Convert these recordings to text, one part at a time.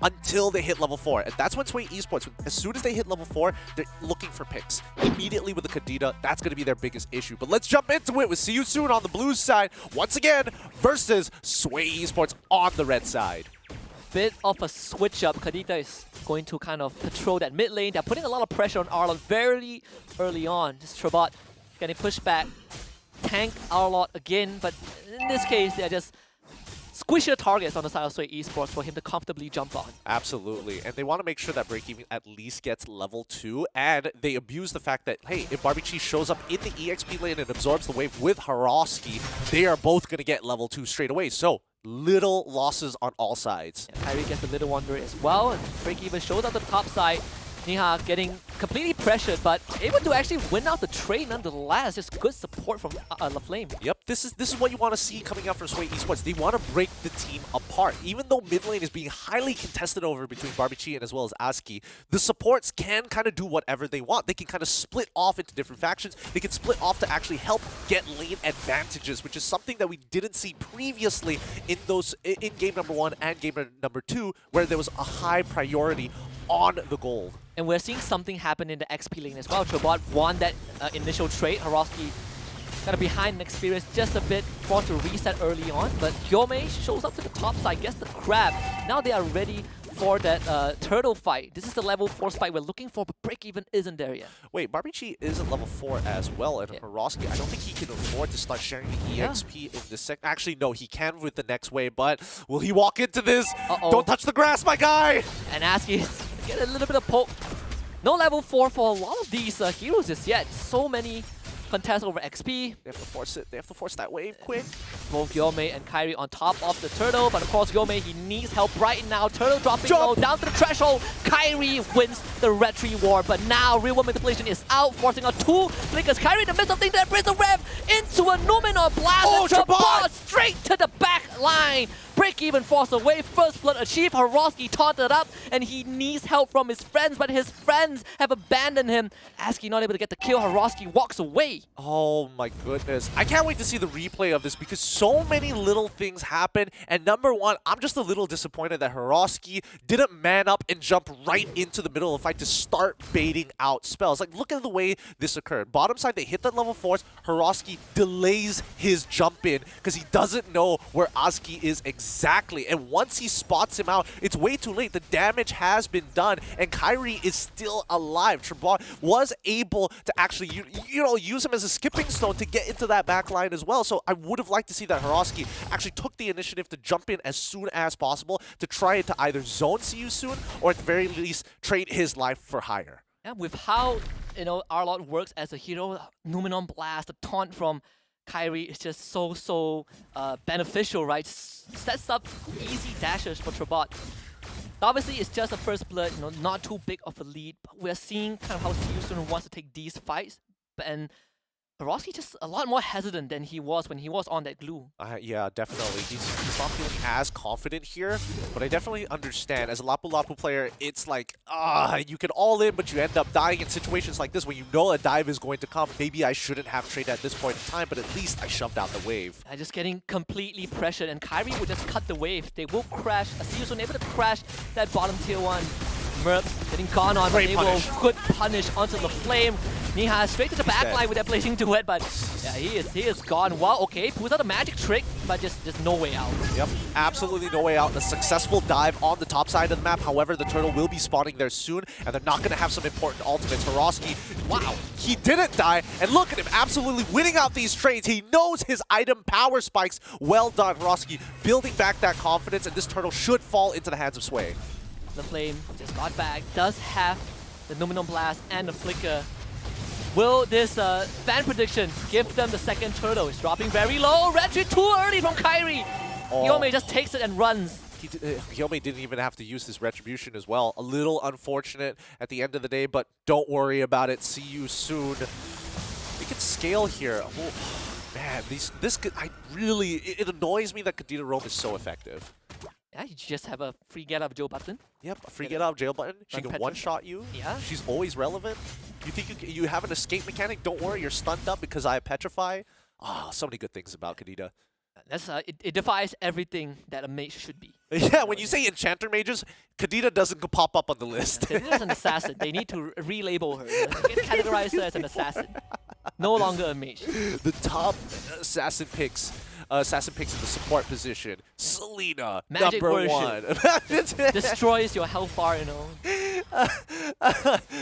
until they hit level 4. And that's when Sway Esports, as soon as they hit level 4, they're looking for picks. Immediately with the Kadita, that's going to be their biggest issue. But let's jump into it with See You Soon on the blue side, once again, versus Sway Esports on the red side. Bit of a switch up. Kadita is going to kind of patrol that mid lane. They're putting a lot of pressure on Arlot very early on. Just Trabot getting pushed back. Tank Arlot again, but in this case, they're just squishier targets on the side of Sway Esports for him to comfortably jump on. Absolutely, and they want to make sure that Breakeven at least gets level 2, and they abuse the fact that, hey, if Barbie Cheese shows up in the EXP lane and absorbs the wave with Haroski, they are both going to get level 2 straight away. So, little losses on all sides. Yeah, Kyrie gets the Little Wonder as well, and Breakeven shows up the top side. Niha getting completely pressured, but able to actually win out the trade nonetheless. Just good support from LaFlame. Yep, this is what you want to see coming out from Sway Esports. They want to break the team apart. Even though mid lane is being highly contested over between Barbichi and as well as Aski, the supports can kind of do whatever they want. They can kind of split off into different factions. They can split off to actually help get lane advantages, which is something that we didn't see previously in game number 1 and game number 2, where there was a high priority on the gold. And we're seeing something happen in the XP lane as well. Trabot won that initial trade. Haroski kind of behind and experienced just a bit, forced to reset early on. But Gyome shows up to the top side, gets the grab. Now they are ready for that turtle fight. This is the level 4 spike we're looking for, but Breakeven isn't there yet. Wait, Barbichi is at level 4 as well, and yeah. Haroski, I don't think he can afford to start sharing the EXP in this sec. Actually, no, he can with the next wave, but will he walk into this? Don't touch the grass, my guy! And Aski get a little bit of poke. No level 4 for a lot of these heroes just yet. So many contests over XP. They have to force it. They have to force that wave quick. Both Gyome and Kyrie on top of the turtle, but of course Gyome, he needs help right now. Turtle dropping low, down to the threshold. Kyrie wins the retry war, but now real world manipulation is out, forcing out 2 flickers. Kyrie in the midst of things that brings the rev into a Numenor blast. Oh, Trabot straight to the back line. Breakeven forced away, first blood achieved. Haroski taunted up, and he needs help from his friends, but his friends have abandoned him. Aski not able to get the kill. Haroski walks away. Oh my goodness. I can't wait to see the replay of this because so many little things happen. And number 1, I'm just a little disappointed that Haroski didn't man up and jump right into the middle of the fight to start baiting out spells. Like, look at the way this occurred. Bottom side, they hit that level 4s. Haroski delays his jump in because he doesn't know where Aski is exactly. And once he spots him out, it's way too late. The damage has been done, and Kyrie is still alive. Trabot was able to actually, use him as a skipping stone to get into that back line as well. So I would have liked to see that Haroski actually took the initiative to jump in as soon as possible to try to either zone See You Soon or at the very least trade his life for hire. Yeah, with how Arlot works as a hero, Numenor blast, the taunt from Kyrie is just so beneficial, right? Sets up easy dashes for Trabot. Obviously, it's just a first blood, not too big of a lead, but we're seeing kind of how See You Soon wants to take these fights, and Haroski just a lot more hesitant than he was when he was on that glue. Yeah, definitely. He's not feeling as confident here, but I definitely understand. As a Lapu Lapu player, it's like, you can all in, but you end up dying in situations like this when you know a dive is going to come. Maybe I shouldn't have traded at this point in time, but at least I shoved out the wave. Just getting completely pressured, and Kyrie will just cut the wave. They will crash. See You Soon able to crash that bottom tier 1. Merp getting gone on, but they will good punish onto the flame. Niha straight to the back line with that blazing duet, but yeah, he is gone. Well, okay, pulls out a magic trick, but just no way out. Yep, absolutely no way out. A successful dive on the top side of the map. However, the turtle will be spawning there soon, and they're not going to have some important ultimates. Haroski, wow, he didn't die, and look at him absolutely winning out these trades. He knows his item power spikes. Well done, Haroski, building back that confidence, and this turtle should fall into the hands of Sway. The flame just got back, does have the Numenor blast and the flicker. Will this fan prediction give them the second turtle? It's dropping very low. Retry too early from Kyrie. Gyome just takes it and runs. Gyome didn't even have to use this retribution as well. A little unfortunate at the end of the day, but don't worry about it. See You Soon. We can scale here. Oh, man, it annoys me that Kadita Roam is so effective. Yeah, you just have a free get out of jail button. Yep, a free get out of jail button. She can one-shot you. Yeah. She's always relevant. You think you have an escape mechanic? Don't worry, you're stunned up because I petrify. So many good things about Kadita. That's it defies everything that a mage should be. Yeah, when you say enchanter mages, Kadita doesn't pop up on the list. Kadita's an assassin. They need to relabel her. Get categorized her as an assassin. No longer a mage. The top assassin picks in the support position. Selena, Magic number version. 1. Destroys your health bar, you know.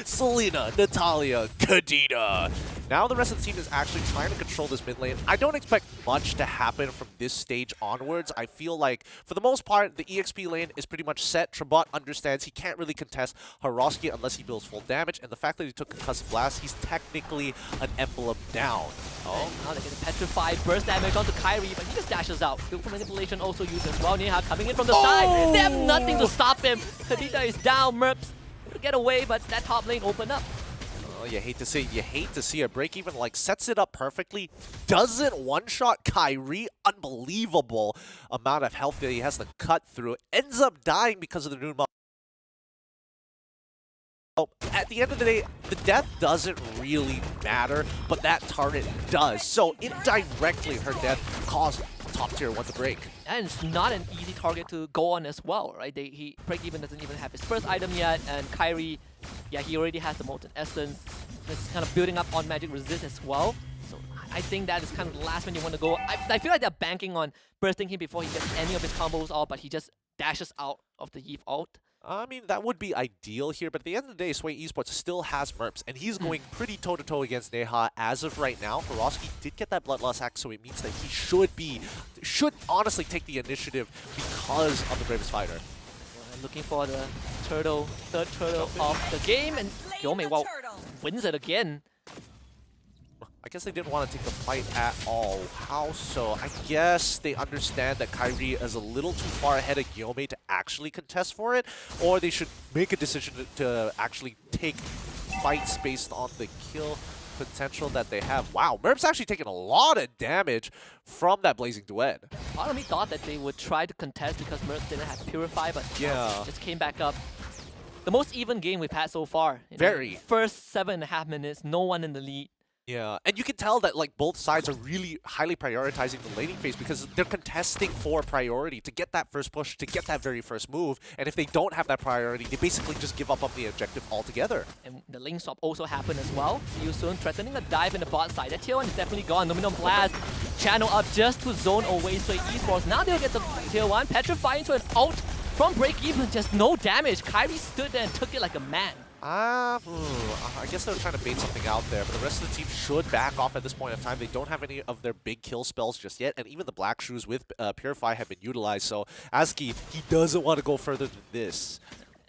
Selena, Natalia, Kadita. Now the rest of the team is actually trying to control this mid lane. I don't expect much to happen from this stage onwards. I feel like, for the most part, the EXP lane is pretty much set. Trabot understands he can't really contest Haroski unless he builds full damage, and the fact that he took Concussive Blast, he's technically an emblem down. Oh, now they get a petrified burst damage onto Kyrie, but he just dashes out. Skillful manipulation also used as well. Neha coming in from the side. They have nothing to stop him. Kadita is down. Merps get away, but that top lane opened up. Oh, you hate to see a break even, like, sets it up perfectly, doesn't one-shot Kyrie, unbelievable amount of health that he has to cut through, ends up dying because of the Noon Bomb. Oh, at the end of the day, the death doesn't really matter, but that turret does. So indirectly, her death caused top tier 1 to break. And it's not an easy target to go on as well, right? Break even doesn't even have his first item yet, and Kyrie, yeah, he already has the Molten Essence. It's kind of building up on magic resist as well. So I think that is kind of the last one you want to go. I feel like they're banking on bursting him before he gets any of his combos off, but he just dashes out of the Eve ult. I mean, that would be ideal here, but at the end of the day, Sway Esports still has Merps, and he's going pretty toe-to-toe against Neha as of right now. Haroski did get that Bloodlust hack, so it means that he should honestly take the initiative because of the Bravest Fighter. Looking for the turtle, third turtle of the game, and Gyome, well, wins it again. I guess they didn't want to take the fight at all. How so? I guess they understand that Kyrie is a little too far ahead of Gyome to actually contest for it, or they should make a decision to actually take fights based on the kill potential that they have. Wow, Merp's actually taking a lot of damage from that Blazing Duet. Part of me thought that they would try to contest because Merp didn't have Purify, but yeah, just came back up. The most even game we've had so far. Very. First 7.5 minutes, no one in the lead. Yeah, and you can tell that like both sides are really highly prioritizing the laning phase because they're contesting for priority to get that first push, to get that very first move, and if they don't have that priority, they basically just give up on the objective altogether. And the lane swap also happened as well. See you soon, threatening a dive in the bot side. That tier 1 is definitely gone. Luminum Blast, channel up just to zone away Sway Esports. Now they'll get the tier 1, petrify into an ult from break even, just no damage. Kyrie stood there and took it like a man. I guess they're trying to bait something out there, but the rest of the team should back off at this point of time. They don't have any of their big kill spells just yet, and even the Black Shoes with Purify have been utilized, so Aski, he doesn't want to go further than this.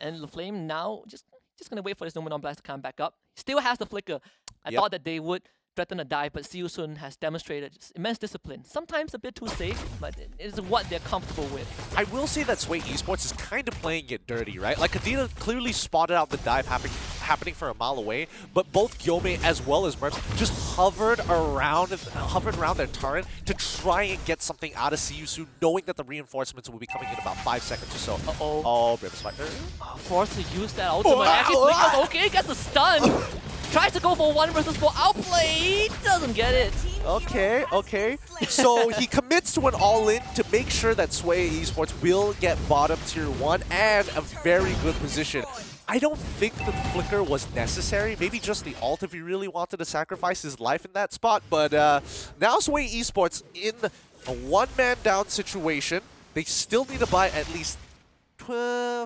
And LaFlame now just gonna wait for this Numenon Blast to come back up. Still has the Flicker. I thought that they would threaten a dive, but See You Soon has demonstrated just immense discipline. Sometimes a bit too safe, but it is what they're comfortable with. I will say that Sway Esports is kind of playing it dirty, right? Like, Kadita clearly spotted out the dive happening from a mile away, but both Gyome as well as Merps just hovered around their turret to try and get something out of See You Soon, knowing that the reinforcements will be coming in about 5 seconds or so. Uh-oh. Oh, Bravest Fighter. Forced to use that ultimate. Actually, Flicker's okay, gets the stun. Tries to go for 1 versus 4 outplay, doesn't get it. Okay. So he commits to an all-in to make sure that Sway Esports will get bottom tier 1 and a very good position. I don't think the Flicker was necessary. Maybe just the ult if he really wanted to sacrifice his life in that spot. But now Sway Esports in a one-man down situation. They still need to buy at least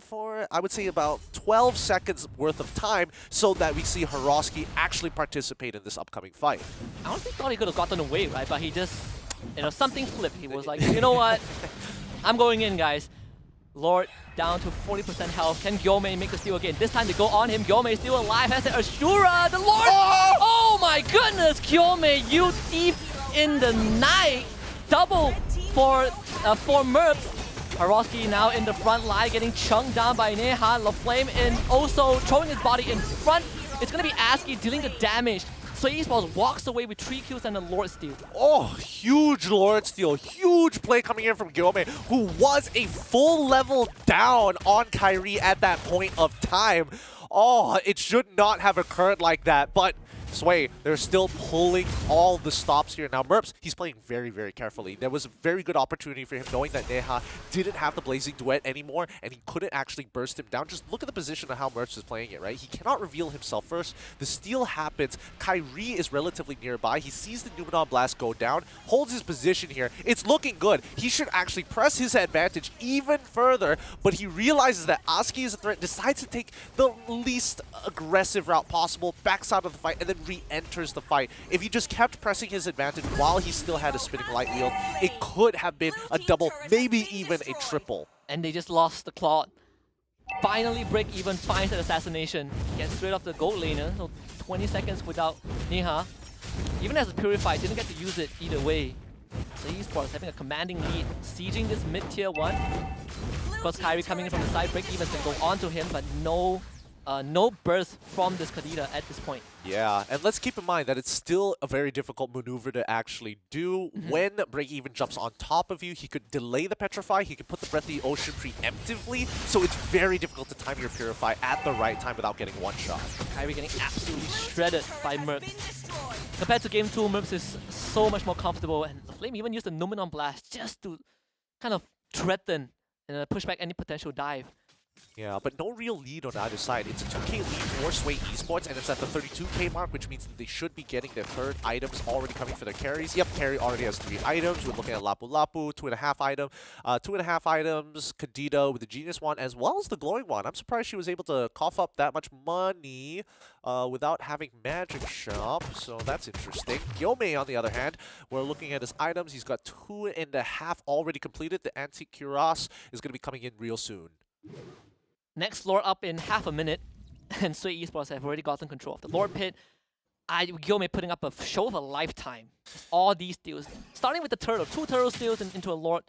for, I would say, about 12 seconds worth of time so that we see Haroski actually participate in this upcoming fight. I honestly thought he could have gotten away, right? But he just, something flipped. He was like, you know what? I'm going in, guys. Lord down to 40% health. Can Gyome make the steal again? This time they go on him. Gyome is still alive. Has it Ashura? The Lord! Oh my goodness! Gyome, you thief in the night. Double for Merp. Haroski now in the front line, getting chunked down by Neha. LaFlame and also throwing his body in front. It's going to be Aski dealing the damage. So Esports walks away with 3 kills and a Lord steal. Oh, huge Lord steal. Huge play coming in from Gyome, who was a full level down on Kyrie at that point of time. Oh, it should not have occurred like that, but Sway, they're still pulling all the stops here. Now, Merps, he's playing very, very carefully. There was a very good opportunity for him knowing that Neha didn't have the Blazing Duet anymore, and he couldn't actually burst him down. Just look at the position of how Merps is playing it, right? He cannot reveal himself first. The steal happens. Kyrie is relatively nearby. He sees the Numenon Blast go down, holds his position here. It's looking good. He should actually press his advantage even further, but he realizes that Aski is a threat, decides to take the least aggressive route possible, backs out of the fight, and then re-enters the fight. If he just kept pressing his advantage while he still had a spinning light wheel, it could have been a double, maybe even a triple. And they just lost the Claude. Finally, Break Even finds an assassination. Gets rid of the gold laner, so 20 seconds without Neha. Even as a Purify, didn't get to use it either way. So Esports having a commanding lead, sieging this mid-tier 1. Of course, Kyrie coming in from the side, Break Even can go on to him, but no burst from this Kadita at this point. Yeah, and let's keep in mind that it's still a very difficult maneuver to actually do. When Break Even jumps on top of you, he could delay the Petrify, he could put the Breath of the Ocean preemptively, so it's very difficult to time your Purify at the right time without getting one shot. Kyrie getting absolutely shredded by Merps. Compared to Game 2, Merps is so much more comfortable, and Flame even used the Numenon Blast just to kind of threaten and push back any potential dive. Yeah, but no real lead on either side. It's a 2K lead for Sway Esports, and it's at the 32K mark, which means that they should be getting their third items already coming for their carries. Yep, carry already has 3 items. We're looking at Lapu Lapu, 2.5 item, 2.5 items, Kadita with the Genius Wand, as well as the Glowing Wand. I'm surprised she was able to cough up that much money without having Magic Shop, so that's interesting. Gyome, on the other hand, we're looking at his items. He's got 2.5 already completed. The Antique Cuirass is going to be coming in real soon. Next Lord up in half a minute, and Sway Esports have already gotten control of the Lord Pit. Gyome putting up a show of a lifetime. All these steals, starting with the turtle, 2 turtle steals into a Lord.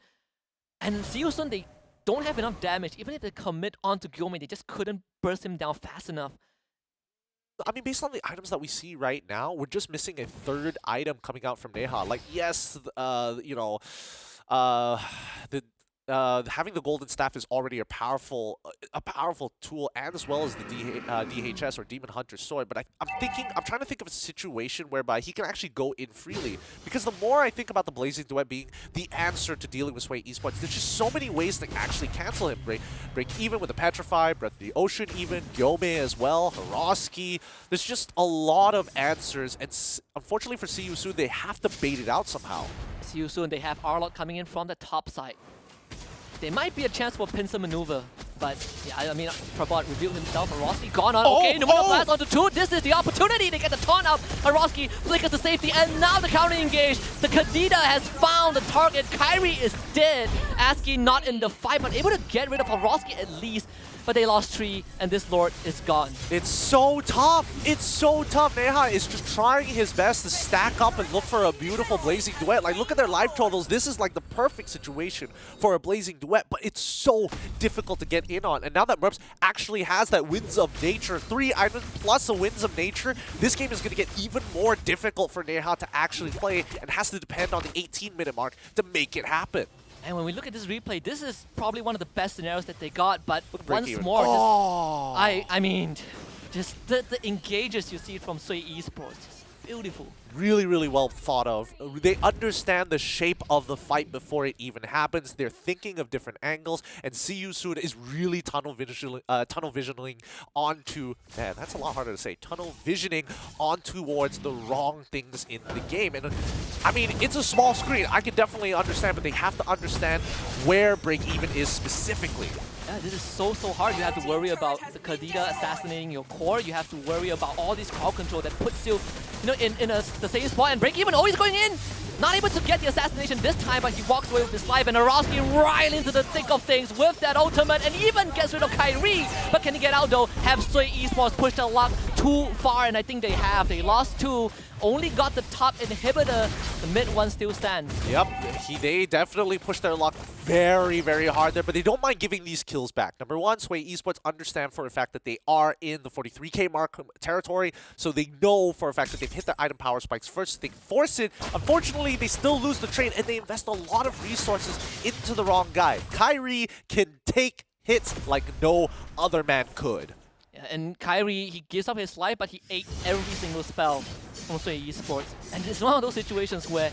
And Seosun, they don't have enough damage. Even if they commit onto Gyome, they just couldn't burst him down fast enough. I mean, based on the items that we see right now, we're just missing a third item coming out from Neha. Like, yes, you know, having the golden staff is already a powerful tool, and as well as the DHS or Demon Hunter sword. But I'm trying to think of a situation whereby he can actually go in freely. Because the more I think about the Blazing Duet being the answer to dealing with Sway Esports, there's just so many ways to actually cancel him. Break Even with the Petrify, Breath of the Ocean even, Gyome as well, Hiroski. There's just a lot of answers, and unfortunately for Seosun, they have to bait it out somehow. Seosun, they have Arlott coming in from the top side. There might be a chance for a pincer maneuver, but yeah, I mean, Prabhat revealed himself. Hiroski gone on. Okay, Numenon Blast onto 2. This is the opportunity to get the taunt up. Hiroski flickers to safety, and now the counter engage. The Kadita has found the target. Kyrie is dead. Aski not in the fight, but able to get rid of Hiroski at least. But they lost 3, and this Lord is gone. It's so tough. It's so tough. Neha is just trying his best to stack up and look for a beautiful Blazing Duet. Like, look at their life totals. This is like the perfect situation for a Blazing Duet, but it's so difficult to get in on. And now that Merps actually has that Winds of Nature, 3 items plus a Winds of Nature, this game is going to get even more difficult for Neha to actually play, and has to depend on the 18-minute mark to make it happen. And when we look at this replay, this is probably one of the best scenarios that they got, but once even. more, Oh. I mean, just the engages you see from Sway Esports, just beautiful. Really, really well thought of. They understand the shape of the fight before it even happens. They're thinking of different angles, and Seosun is really tunnel visioning onto, man, that's a lot harder to say, tunnel visioning on towards the wrong things in the game. And I mean, it's a small screen. I can definitely understand, but they have to understand where Break Even is specifically. Yeah, this is so hard. You have to worry about the Kadita assassinating your core. You have to worry about all this crowd control that puts you, in the same spot. And Break Even always going in. Not able to get the assassination this time, but he walks away with his life. And Hiroski right into the thick of things with that ultimate, and even gets rid of Kyrie. But can he get out though? Have Sway Esports pushed their luck too far? And I think they have. They lost 2. Only got the top inhibitor. The mid one still stands. Yep, they definitely pushed their luck very, very hard there, but they don't mind giving these kills back. Number one, Sway Esports understand for a fact that they are in the 43k mark territory, so they know for a fact that they've hit their item power spikes first. They force it. Unfortunately, they still lose the trade, and they invest a lot of resources into the wrong guy. Kyrie can take hits like no other man could. Yeah, And Kyrie, he gives up his life, but he ate every single spell from Sway Esports. And it's one of those situations where,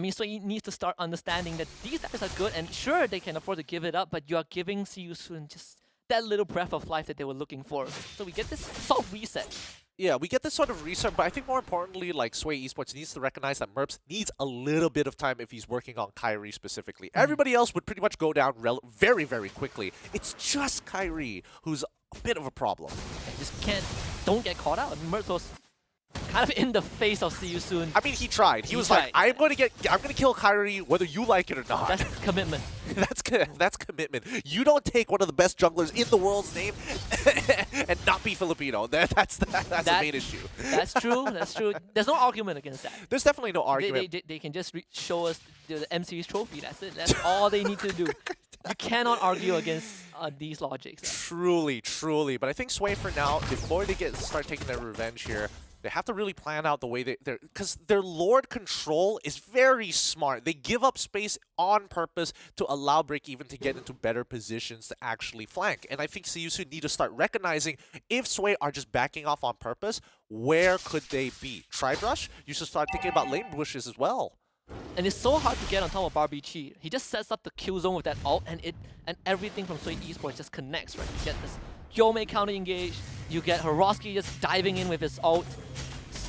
Sway needs to start understanding that these guys are good, and sure, they can afford to give it up, but you are giving CU Soon just that little breath of life that they were looking for. So we get this soft reset. Yeah, we get this sort of reset, but I think more importantly, like Sway Esports needs to recognize that Merps needs a little bit of time if he's working on Kyrie specifically. Everybody else would pretty much go down very, very quickly. It's just Kyrie who's a bit of a problem. And just don't get caught out. Merps was kind of in the face of CU Soon. I mean, he tried. He was tried. like, I'm gonna kill Kyrie whether you like it or not. That's commitment. That's commitment. You don't take one of the best junglers in the world's name and not be Filipino. That's the main issue. That's true. That's true. There's no argument against that. There's definitely no argument. They can just show us the MC's trophy. That's it. That's all they need to do. You cannot argue against these logics. Truly, truly. But I think Sway for now, before they start taking their revenge here, they have to really plan out the way they're... Because their Lord control is very smart. They give up space on purpose to allow Break Even to get into better positions to actually flank. And I think CU need to start recognizing if Sway are just backing off on purpose, where could they be? Tribe Rush? You should start thinking about lane bushes as well. And it's so hard to get on top of Barbie Chi. He just sets up the kill zone with that ult, and everything from Sway Esports just connects, right? You get this Gyome counter engage, you get Hiroski just diving in with his ult.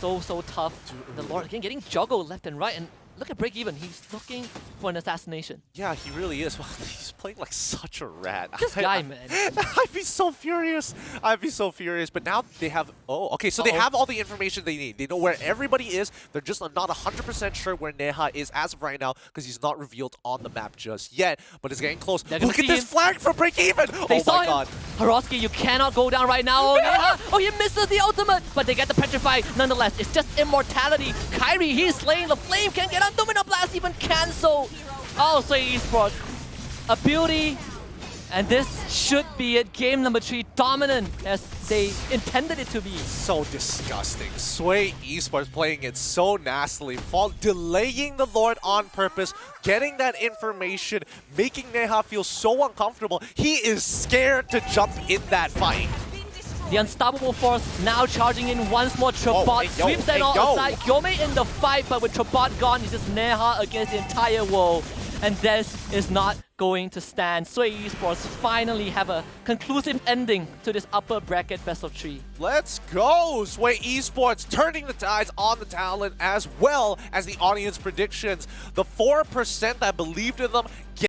So tough. The Lord again getting juggled left and right, and look at Break Even. He's looking for an assassination. Yeah, he really is. Well, he's playing like such a rat. This guy, man. I'd be so furious. I'd be so furious. But now they have... Oh, okay. So they have all the information they need. They know where everybody is. They're just not 100% sure where Neha is as of right now because he's not revealed on the map just yet. But it's getting close. Look at this flag for Break Even. They oh my god. Hiroski, you cannot go down right now. Oh, Neha. Oh, he misses the ultimate. But they get the Petrify nonetheless. It's just immortality. Kyrie, he's slaying the flame. Can't get on. Domino Blast even cancel. Oh, Sway Esports. A beauty. And this should be it. Game number 3, dominant as they intended it to be. So disgusting. Sway Esports playing it so nastily, delaying the Lord on purpose, getting that information, making Neha feel so uncomfortable. He is scared to jump in that fight. The unstoppable force now charging in once more. Trabot sweeps that all aside. Gyome in the fight, but with Trabot gone, it's just Neha against the entire world. And this is not going to stand. Sway Esports finally have a conclusive ending to this upper bracket best of 3. Let's go! Sway Esports turning the tides on the talent as well as the audience predictions. The 4% that believed in them